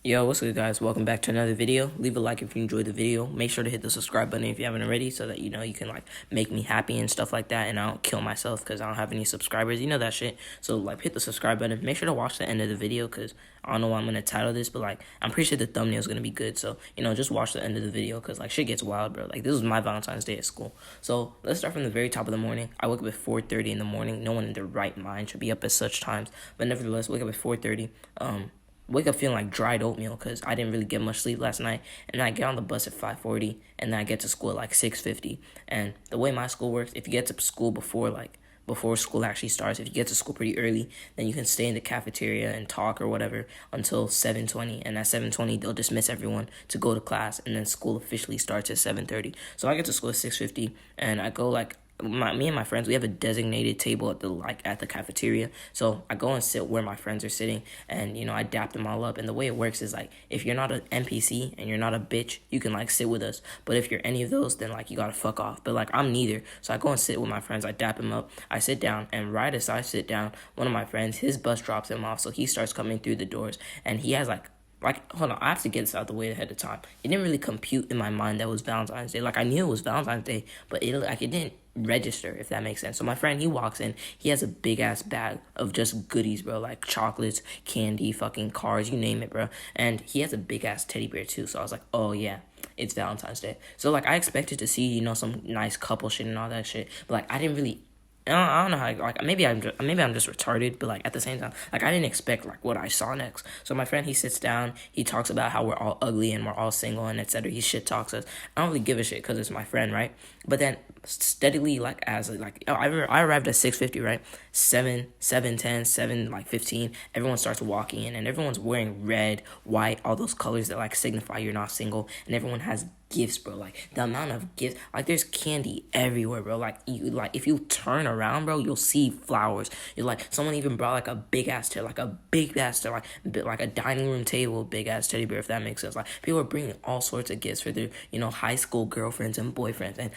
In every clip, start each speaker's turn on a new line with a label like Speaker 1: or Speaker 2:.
Speaker 1: Yo, what's good, guys? Welcome back to another video. Leave a like if you enjoyed the video. Make sure to hit the subscribe button if you haven't already, so that you can make me happy and stuff like that, and I don't kill myself because I don't have any subscribers. You know that shit. So hit the subscribe button. Make sure to watch the end of the video because I don't know what I'm gonna title this, but I'm pretty sure the thumbnail is gonna be good. So just watch the end of the video because shit gets wild, bro. This was my Valentine's Day at school. So let's start from the very top of the morning. I woke up at 4:30 in the morning. No one in their right mind should be up at such times, but nevertheless, wake up at 4:30. Wake up feeling like dried oatmeal because I didn't really get much sleep last night. And then I get on the bus at 5:40, and then I get to school at 6:50. And the way my school works, if you get to school before school actually starts, if you get to school pretty early, then you can stay in the cafeteria and talk or whatever until 7:20. And at 7:20, they'll dismiss everyone to go to class, and then school officially starts at 7:30. So I get to school at 6:50, and I go me and my friends, we have a designated table at the cafeteria. So I go and sit where my friends are sitting, and I dap them all up. And the way it works is if you're not an NPC and you're not a bitch, you can sit with us. But if you're any of those, then you gotta fuck off. But I'm neither. So I go and sit with my friends. I dap them up. I sit down, and right as I sit down, one of my friends, his bus drops him off. So he starts coming through the doors, and he has hold on, I have to get this out of the way ahead of time. It didn't really compute in my mind that it was Valentine's Day. I knew it was Valentine's Day, but it didn't register, if that makes sense. So my friend, he walks in, he has a big ass bag of just goodies, bro, like chocolates, candy, fucking cars, you name it, bro. And he has a big ass teddy bear too. So I was like, oh yeah, it's Valentine's Day. So I expected to see, some nice couple shit and all that shit, but I didn't really. I don't know how. Maybe I'm just retarded, but at the same time, I didn't expect what I saw next. So my friend, he sits down, he talks about how we're all ugly and we're all single and etc. He shit talks us. I don't really give a shit because it's my friend, right? But then steadily, I arrived at 6:50, right? 7:10, 7:15. Everyone starts walking in, and everyone's wearing red, white, all those colors that signify you're not single, and everyone has gifts, bro. The amount of gifts, there's candy everywhere, bro. If you turn around, bro, you'll see flowers. You're someone even brought a big ass chair, a dining room table, big ass teddy bear, if that makes sense. People are bringing all sorts of gifts for their high school girlfriends and boyfriends, and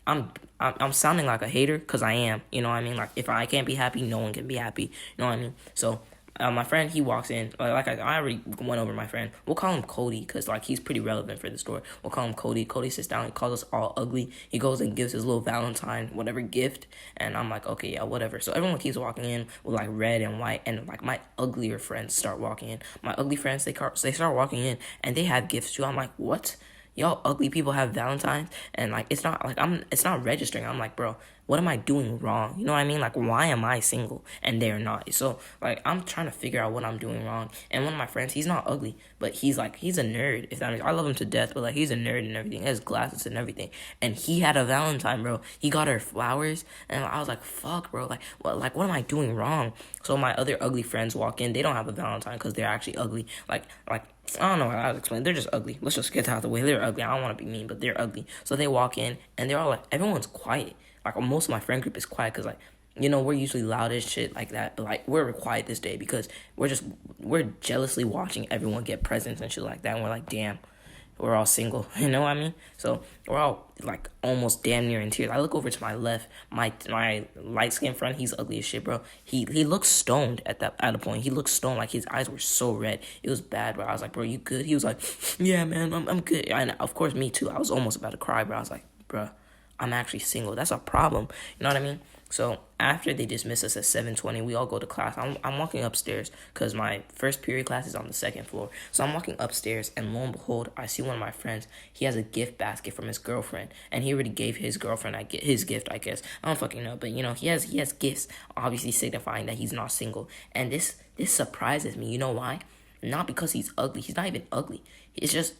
Speaker 1: I'm sounding like a hater because I am. You know what I mean? If I can't be happy, no one can be happy. You know what I mean? So my friend, he walks in. I already went over my friend. We'll call him Cody because he's pretty relevant for the story. We'll call him Cody. Cody sits down. He calls us all ugly. He goes and gives his little Valentine whatever gift, and I'm like, okay, yeah, whatever. So everyone keeps walking in with red and white, and my uglier friends start walking in. My ugly friends, they start walking in, and they have gifts too. I'm like, what? Y'all ugly people have Valentines, and it's not registering. I'm like, bro, what am I doing wrong? You know what I mean? Why am I single and they're not? So I'm trying to figure out what I'm doing wrong. And one of my friends, he's not ugly, but he's a nerd. If that makes, I love him to death, but he's a nerd and everything. He has glasses and everything, and he had a Valentine, bro. He got her flowers, and I was like, fuck, bro. What am I doing wrong? So my other ugly friends walk in. They don't have a Valentine because they're actually ugly. I don't know how to explain. They're just ugly. Let's just get out of the way. They're ugly. I don't want to be mean, but they're ugly. So they walk in, and they're all everyone's quiet. Most of my friend group is quiet because we're usually loud as shit like that, but we're quiet this day because we're jealously watching everyone get presents and shit like that, and we're damn, we're all single. You know what I mean? So we're all almost damn near in tears. I look over to my left, my light skinned friend, he's ugly as shit, bro. He looks stoned at a point. He looked stoned, his eyes were so red. It was bad, bro. I was like, bro, you good? He was like, yeah, man, I'm good. And of course, me too. I was almost about to cry, bro. I was like, bro, I'm actually single. That's a problem. You know what I mean? So after they dismiss us at 7:20, we all go to class. I'm walking upstairs because my first period class is on the second floor. So I'm walking upstairs, and lo and behold, I see one of my friends. He has a gift basket from his girlfriend, and he already gave his girlfriend his gift, I guess. I don't fucking know, but he has gifts, obviously signifying that he's not single. And this surprises me. You know why? Not because he's ugly. He's not even ugly. It's just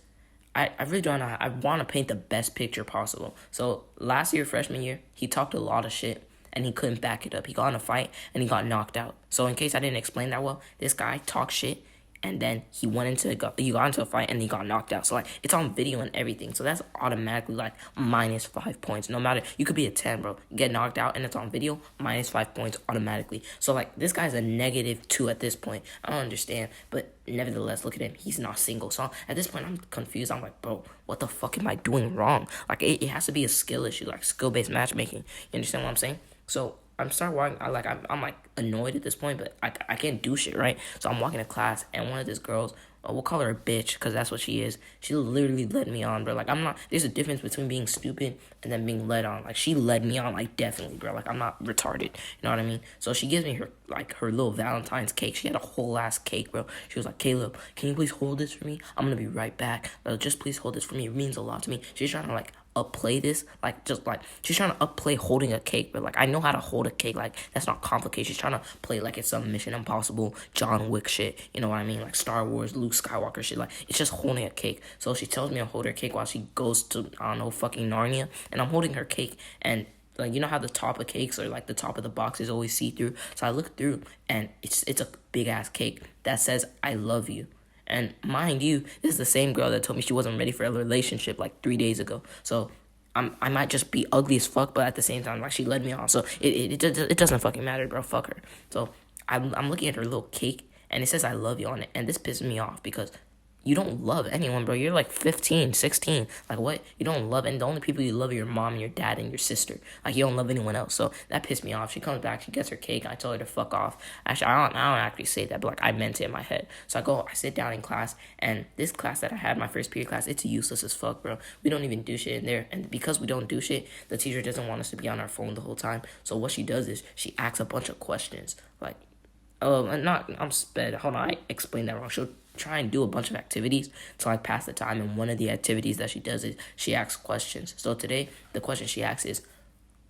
Speaker 1: I really don't know. I want to paint the best picture possible. So last year, freshman year, he talked a lot of shit, and he couldn't back it up. He got in a fight, and he got knocked out. So in case I didn't explain that well, this guy talked shit, and then he got into a fight, and he got knocked out. So it's on video and everything. So that's automatically minus 5 points. No matter, you could be a 10, bro. You get knocked out and it's on video, minus 5 points automatically. So this guy's a -2 at this point. I don't understand, but nevertheless, look at him. He's not single. So at this point, I'm confused. I'm like, bro, what the fuck am I doing wrong? It has to be a skill issue, skill-based matchmaking. You understand what I'm saying? So I'm start walking. I'm annoyed at this point, but I can't do shit, right? So I'm walking to class, and one of these girls we'll call her a bitch, because that's what she is. She literally led me on, bro. Like, I'm not, there's a difference between being stupid and then being led on. Like, she led me on, like, definitely, bro. Like, I'm not retarded, you know what I mean? So she gives me her, like, her little Valentine's cake. She had a whole ass cake, bro. She was like, Caleb, can you please hold this for me? I'm gonna be right back. Just please hold this for me. It means a lot to me. She's trying to, like, upplay this, like, just like, she's trying to upplay holding a cake, but like, I know how to hold a cake. Like, that's not complicated. She's trying to play like it's some Mission Impossible John Wick shit, you know what I mean? Like Star Wars Luke Skywalker shit. Like, it's just holding a cake. So she tells me to hold her cake while she goes to, I don't know, fucking Narnia, and I'm holding her cake. And like, you know how the top of cakes or like the top of the box is always see-through? So I look through, and it's a big ass cake that says I love you. And mind you, this is the same girl that told me she wasn't ready for a relationship like 3 days ago. So I might just be ugly as fuck, but at the same time, like, she led me on. So it doesn't fucking matter, bro. Fuck her. So I'm looking at her little cake, and it says I love you on it. And this pisses me off because you don't love anyone, bro. You're like 15, 16. Like, what? You don't love, and the only people you love are your mom and your dad and your sister. Like, you don't love anyone else. So that pissed me off. She comes back, she gets her cake. I told her to fuck off. Actually, I don't actually say that, but like, I meant it in my head. So I sit down in class, and this class that I had, my first period class, it's useless as fuck, bro. We don't even do shit in there, and because we don't do shit, the teacher doesn't want us to be on our phone the whole time. So what she does is she asks a bunch of questions, like, I'm sped. Hold on, I explained that wrong. She'll try and do a bunch of activities to like pass the time, and one of the activities that she does is she asks questions. So today, the question she asks is,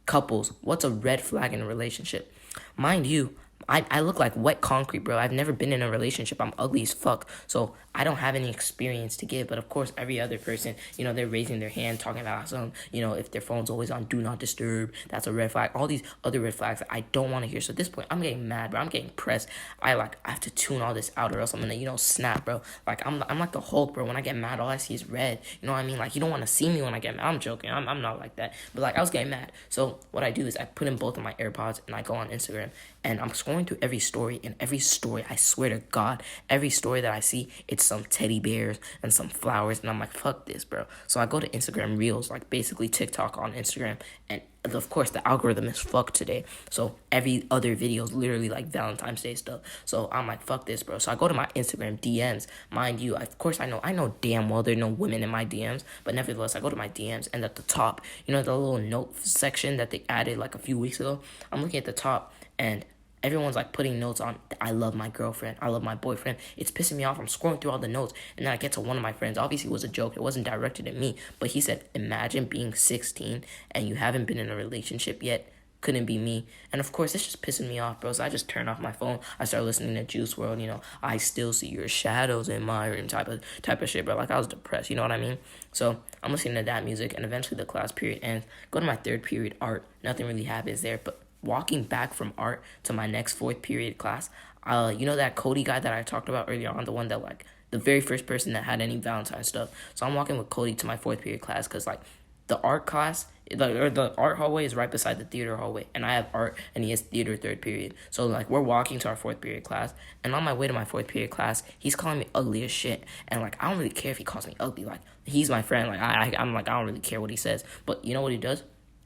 Speaker 1: couples, what's a red flag in a relationship? Mind you, I look like wet concrete, bro. I've never been in a relationship. I'm ugly as fuck. So I don't have any experience to give. But of course, every other person, you know, they're raising their hand, talking about some, you know, if their phone's always on do not disturb, that's a red flag. All these other red flags that I don't want to hear. So at this point, I'm getting mad, bro. I'm getting pressed. I have to tune all this out, or else I'm gonna, you know, snap, bro. Like, I'm like the Hulk, bro. When I get mad, all I see is red. You know what I mean? Like, you don't want to see me when I get mad. I'm joking. I'm not like that. But like, I was getting mad. So what I do is I put in both of my AirPods, and I go on Instagram, and I'm scrolling through every story. And every story, I swear to God, every story that I see, it's some teddy bears and some flowers. And I'm like, fuck this, bro. So I go to Instagram Reels, like basically TikTok on Instagram. And of course, the algorithm is fucked today. So every other video is literally like Valentine's Day stuff. So I'm like, fuck this, bro. So I go to my Instagram DMs. Mind you, of course, I know damn well there are no women in my DMs. But nevertheless, I go to my DMs. And at the top, you know, the little note section that they added like a few weeks ago, I'm looking at the top, and everyone's like putting notes on, I love my girlfriend, I love my boyfriend. It's pissing me off. I'm scrolling through all the notes, and then I get to one of my friends. Obviously, it was a joke. It wasn't directed at me. But he said, imagine being 16 and you haven't been in a relationship yet. Couldn't be me. And of course, it's just pissing me off, bro. So I just turned off my phone. I started listening to Juice WRLD, you know, I still see your shadows in my room type of shit, bro. Like, I was depressed, you know what I mean? So I'm listening to that music, and eventually the class period ends. Go to my third period, art. Nothing really happens there, but walking back from art to my next fourth period class, you know that Cody guy that I talked about earlier on, the one that, like, the very first person that had any Valentine stuff. So I'm walking with Cody to my fourth period class, because like the art class, the art hallway is right beside the theater hallway, and I have art and he has theater third period. So like, we're walking to our fourth period class, and on my way to my fourth period class, he's calling me ugly as shit. And like, I don't really care if he calls me ugly. Like, he's my friend. Like, I'm like, I don't really care what he says. But you know what he does?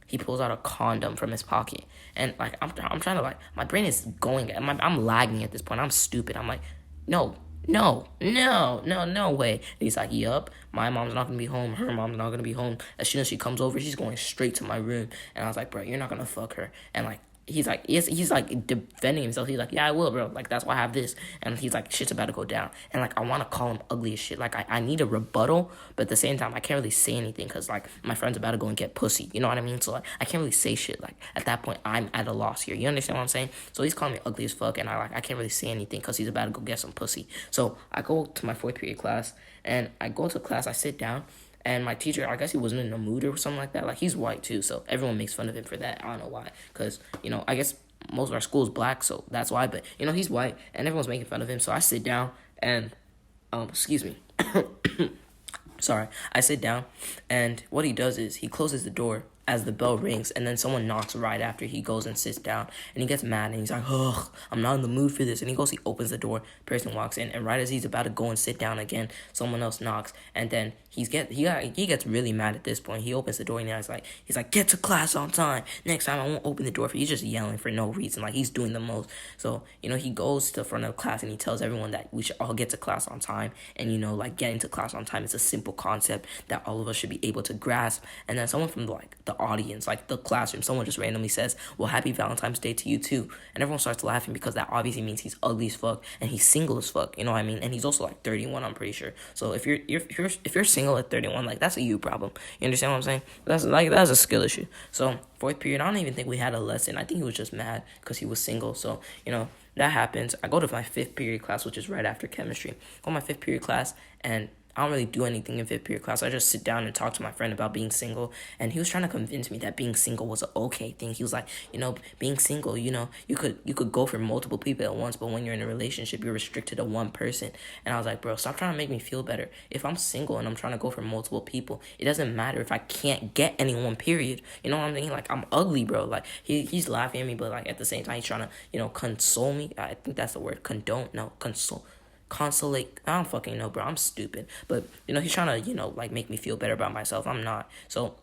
Speaker 1: He pulls out a condom from his pocket, and like, I'm trying to, like, my brain is going, I'm lagging at this point. I'm stupid. I'm like, no way. And he's like, yup, my mom's not gonna be home, her mom's not gonna be home. As soon as she comes over, she's going straight to my room. And I was like, bro, you're not gonna fuck her. And like, he's like defending himself. He's like, yeah, I will, bro. Like, that's why I have this. And he's like, shit's about to go down. And like, I want to call him ugly as shit. Like, I need a rebuttal, but at the same time, I can't really say anything, because like, my friend's about to go and get pussy. You know what I mean? So like, I can't really say shit. Like, at that point, I'm at a loss here. You understand what I'm saying? So he's calling me ugly as fuck, and I can't really say anything because he's about to go get some pussy. So I go to my fourth period class, and I go to class. I sit down. And my teacher, I guess he wasn't in a mood or something like that. Like, he's white too, so everyone makes fun of him for that. I don't know why. Because, you know, I guess most of our school is black, so that's why. But, you know, he's white, and everyone's making fun of him. So I sit down, and, excuse me. Sorry. I sit down, and what he does is he closes the door, as the bell rings, and then someone knocks right after he goes and sits down, and he gets mad, and he's like, ugh, I'm not in the mood for this, and he opens the door, person walks in, and right as he's about to go and sit down again, someone else knocks, and then he gets really mad at this point. He opens the door, and he's like, get to class on time, next time I won't open the door for you. He's just yelling for no reason, like he's doing the most. So, he goes to the front of the class, and he tells everyone that we should all get to class on time, and like getting to class on time is a simple concept that all of us should be able to grasp. And then someone from like the audience, like the classroom, someone just randomly says, well, happy Valentine's Day to you too. And everyone starts laughing because that obviously means he's ugly as fuck and he's single as fuck, you know what I mean? And he's also like 31, I'm pretty sure. So if you're single at 31, like that's a you problem. You understand what I'm saying? That's a skill issue. So fourth period, I don't even think we had a lesson. I think he was just mad because he was single. So, that happens. I go to my fifth period class, which is right after chemistry. I go to my fifth period class, and I don't really do anything in fifth period class. I just sit down and talk to my friend about being single, and he was trying to convince me that being single was an okay thing. He was like, being single, you could go for multiple people at once, but when you're in a relationship, you're restricted to one person. And I was like, bro, stop trying to make me feel better. If I'm single and I'm trying to go for multiple people, it doesn't matter if I can't get anyone, period. You know what I'm saying? Like, I'm ugly, bro. Like, he's laughing at me, but like at the same time, he's trying to, console me. I think that's the word. Consolate. I don't fucking know, bro. I'm stupid. But, he's trying to, like make me feel better about myself. I'm not. So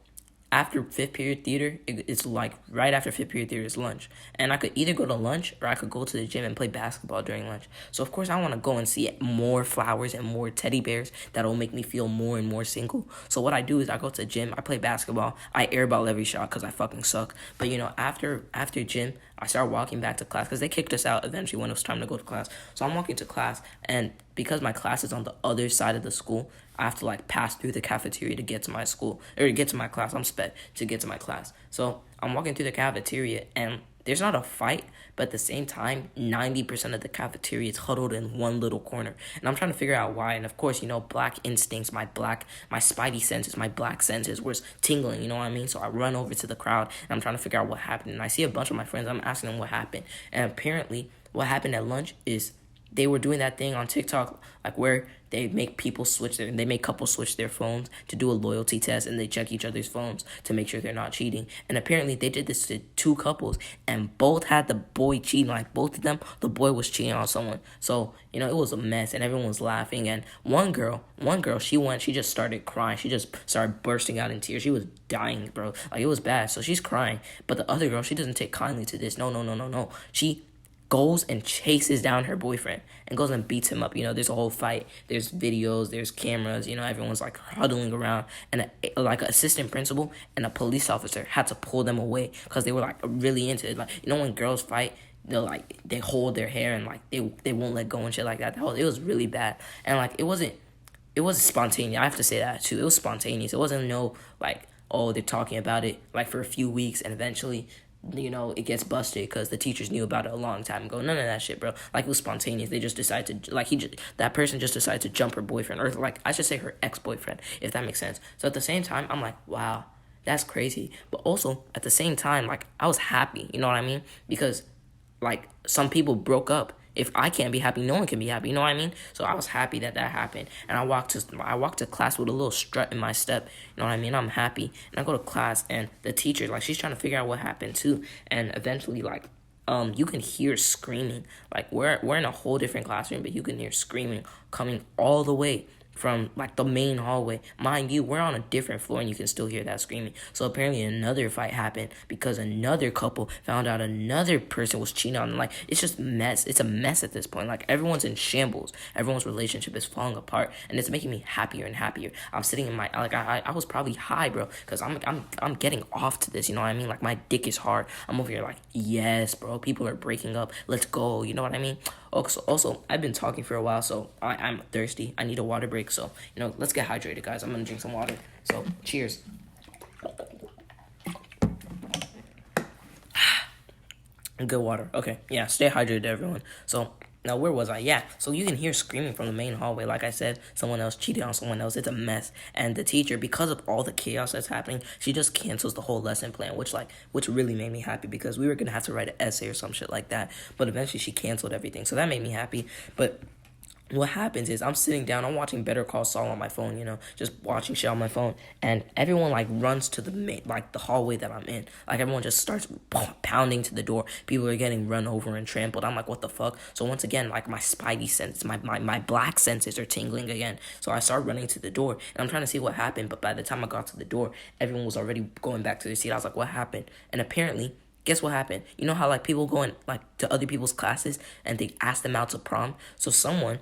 Speaker 1: after fifth period theater, it's like right after fifth period theater is lunch. And I could either go to lunch or I could go to the gym and play basketball during lunch. So, of course, I want to go and see more flowers and more teddy bears that'll make me feel more and more single. So what I do is I go to the gym, I play basketball, I airball every shot because I fucking suck. But, after gym, I start walking back to class because they kicked us out eventually when it was time to go to class. So I'm walking to class, and because my class is on the other side of the school, I have to like pass through the cafeteria to get to my school, or to get to my class. I'm sped to get to my class. So I'm walking through the cafeteria, and there's not a fight, but at the same time, 90% of the cafeteria is huddled in one little corner. And I'm trying to figure out why. And of course, black instincts, my spidey senses, my black senses was tingling, you know what I mean? So I run over to the crowd, and I'm trying to figure out what happened. And I see a bunch of my friends, I'm asking them what happened. And apparently, what happened at lunch is they were doing that thing on TikTok, like where they make couples switch their phones to do a loyalty test, and they check each other's phones to make sure they're not cheating. And apparently they did this to two couples, and both had the boy cheating. Like both of them, the boy was cheating on someone. So, it was a mess, and everyone was laughing. And one girl, she just started crying. She just started bursting out in tears. She was dying, bro. Like it was bad. So she's crying. But the other girl, she doesn't take kindly to this. No. She goes and chases down her boyfriend and goes and beats him up. There's a whole fight. There's videos. There's cameras. Everyone's like huddling around. And an assistant principal and a police officer had to pull them away because they were like really into it. Like, when girls fight, they hold their hair and like they won't let go and shit like that. It was really bad. And like it was spontaneous. I have to say that too. It was spontaneous. It wasn't they're talking about it like for a few weeks and eventually it gets busted because the teachers knew about it a long time ago. None of that shit, bro. Like, it was spontaneous. They just decided to, that person just decided to jump her boyfriend, or like, I should say her ex-boyfriend, if that makes sense. So at the same time, I'm like, wow, that's crazy. But also, at the same time, like, I was happy, you know what I mean? Because, like, some people broke up. If I can't be happy, no one can be happy, you know what I mean? So I was happy that happened. And I walked to class with a little strut in my step, you know what I mean? I'm happy. And I go to class, and the teacher, like, she's trying to figure out what happened too. And eventually, like, you can hear screaming. Like, we're in a whole different classroom, but you can hear screaming coming all the way from like the main hallway. Mind you, we're on a different floor and you can still hear that screaming. So apparently another fight happened because another couple found out another person was cheating on them. Like, it's just mess. It's a mess at this point. Like, everyone's in shambles. Everyone's relationship is falling apart, and it's making me happier and happier. I'm sitting in my I was probably high, bro, because I'm getting off to this, you know what I mean? Like, my dick is hard. I'm over here like, yes, bro, people are breaking up. Let's go. You know what I mean? Also, I've been talking for a while, so I'm thirsty. I need a water break, so, let's get hydrated, guys. I'm going to drink some water. So, cheers. Good water. Okay, yeah, stay hydrated, everyone. So, now, where was I? Yeah, so you can hear screaming from the main hallway. Like I said, someone else cheated on someone else. It's a mess. And the teacher, because of all the chaos that's happening, she just cancels the whole lesson plan, which really made me happy because we were going to have to write an essay or some shit like that. But eventually she canceled everything. So that made me happy. But what happens is I'm sitting down, I'm watching Better Call Saul on my phone, just watching shit on my phone, and everyone like runs to the hallway that I'm in. Like everyone just starts pounding to the door. People are getting run over and trampled. I'm like, what the fuck? So once again, like my spidey sense, my black senses are tingling again. So I start running to the door, and I'm trying to see what happened. But by the time I got to the door, everyone was already going back to their seat. I was like, what happened? And apparently, guess what happened? You know how like people go in like to other people's classes and they ask them out to prom? So someone,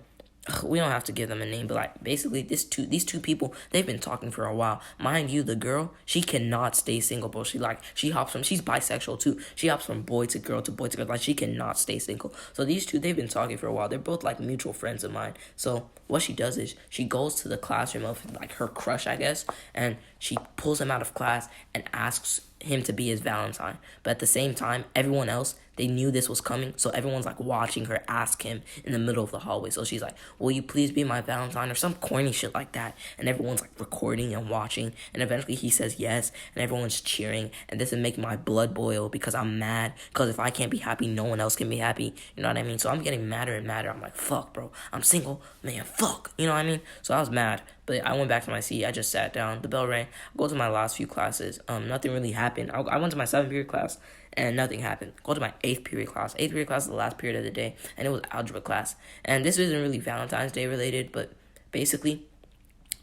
Speaker 1: we don't have to give them a name, but like basically these two people, they've been talking for a while. Mind you, the girl, she cannot stay single, bro. She's bisexual too. She hops from boy to girl to boy to girl. Like she cannot stay single. So these two, they've been talking for a while. They're both like mutual friends of mine. So what she does is she goes to the classroom of like her crush, I guess, and she pulls him out of class and asks him to be his Valentine. But at the same time, everyone else, they knew this was coming, so everyone's like watching her ask him in the middle of the hallway. So she's like, will you please be my Valentine, or some corny shit like that. And everyone's like recording and watching, and eventually he says yes, and everyone's cheering. And this is making my blood boil because I'm mad, because if I can't be happy, no one else can be happy. You know what I mean? So I'm getting madder and madder. I'm like, fuck, bro, I'm single, man, fuck. You know what I mean? So I was mad. But I went back to my seat. I just sat down. The bell rang. I go to my last few classes. Nothing really happened. I went to my 7th period class, and nothing happened. Go to my 8th period class. 8th period class is the last period of the day, and it was algebra class. And this isn't really Valentine's Day related, but basically,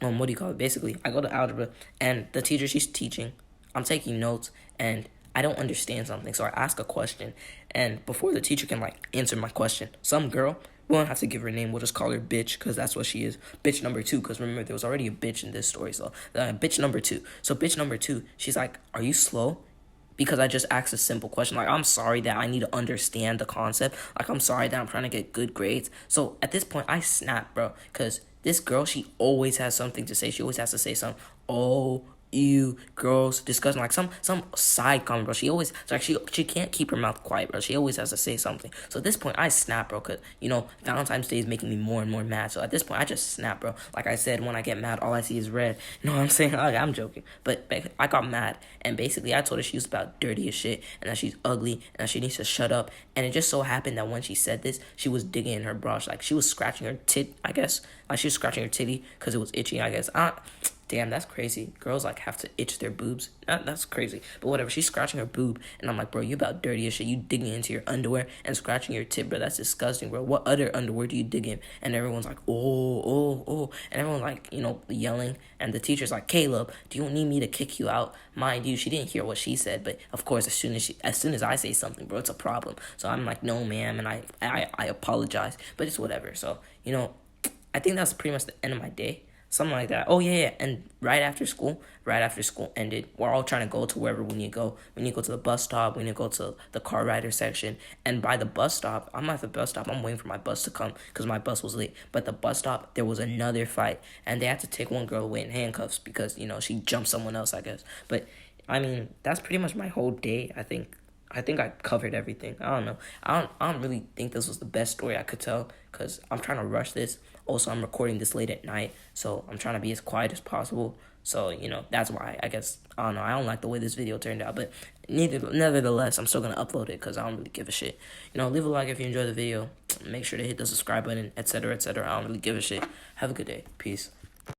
Speaker 1: what do you call it? Basically, I go to algebra, and the teacher, she's teaching. I'm taking notes, and I don't understand something, so I ask a question. And before the teacher can, like, answer my question, some girl, we don't have to give her a name. We'll just call her bitch, because that's what she is. Bitch number 2, because remember, there was already a bitch in this story. So, bitch number 2. So, bitch number 2, she's like, are you slow? Because I just asked a simple question. Like, I'm sorry that I need to understand the concept. Like, I'm sorry that I'm trying to get good grades. So, at this point, I snap, bro. Because this girl, she always has something to say. She always has to say something. Oh, ew, girls, disgusting, like some side comment, bro. She always, it's like she can't keep her mouth quiet, bro. She always has to say something. So at this point, I snap, bro, because, Valentine's Day is making me more and more mad. So at this point, I just snap, bro. Like I said, when I get mad, all I see is red. You know what I'm saying? Like, I'm joking. But I got mad, and basically, I told her she was about dirty as shit, and that she's ugly, and that she needs to shut up. And it just so happened that when she said this, she was digging in her brush. Like, she was scratching her tit, I guess. Like, she was scratching her titty because it was itchy, I guess. Damn, that's crazy. Girls, like, have to itch their boobs. That's crazy. But whatever, she's scratching her boob. And I'm like, bro, you about dirty as shit. You digging into your underwear and scratching your tip, bro. That's disgusting, bro. What other underwear do you dig in? And everyone's like, oh. And everyone, like, yelling. And the teacher's like, Caleb, do you need me to kick you out? Mind you, she didn't hear what she said. But, of course, as soon as I say something, bro, it's a problem. So I'm like, no, ma'am. And I apologize. But it's whatever. So, I think that's pretty much the end of my day. Something like that. Oh, yeah. And right after school ended, we're all trying to go to wherever we need to go. We need to go to the bus stop. We need to go to the car rider section. And by the bus stop, I'm at the bus stop. I'm waiting for my bus to come because my bus was late. But the bus stop, there was another fight. And they had to take one girl away in handcuffs because, she jumped someone else, I guess. But, I mean, that's pretty much my whole day, I think. I covered everything. I don't know. I don't really think this was the best story I could tell because I'm trying to rush this. Also, I'm recording this late at night, so I'm trying to be as quiet as possible. So, that's why, I guess, I don't know. I don't like the way this video turned out, but nevertheless, I'm still going to upload it because I don't really give a shit. Leave a like if you enjoyed the video. Make sure to hit the subscribe button, etc., etc. I don't really give a shit. Have a good day. Peace.